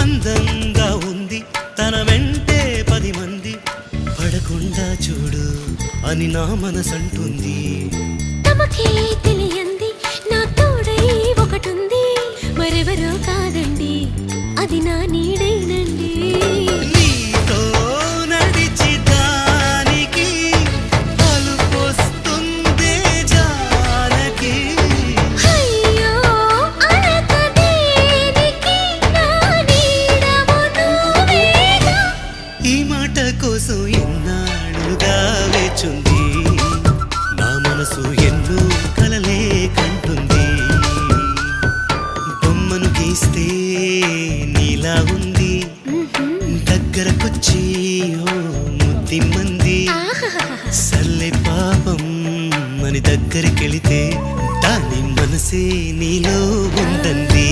అందంగా ఉంది తన వెంటే 10 మంది పడకుండా చూడు అని నా మనసంటుంది. తమకే తెలియంది నా తోడై ఒకటుంది, మరెవరో కాదండి అది నా నీడైనండి. నీతో నడిచి దానికి అలుపొస్తుందే జానకి. అయ్యో అనక దేనికి నా నీడవు నువ్వేగా. ఈ మాట కోసం ఎన్నాళ్ళుగా వేచుంది నా మనసు ఎన్నో కలలే కంటుంది. బొమ్మను గీస్తే నీలా ఉంది దగ్గరకొచ్చి ఓ ముద్దిమ్మంది. సల్లే పాపం అని దగ్గరికెళితే దాని మనసే నీలో ఉందంది.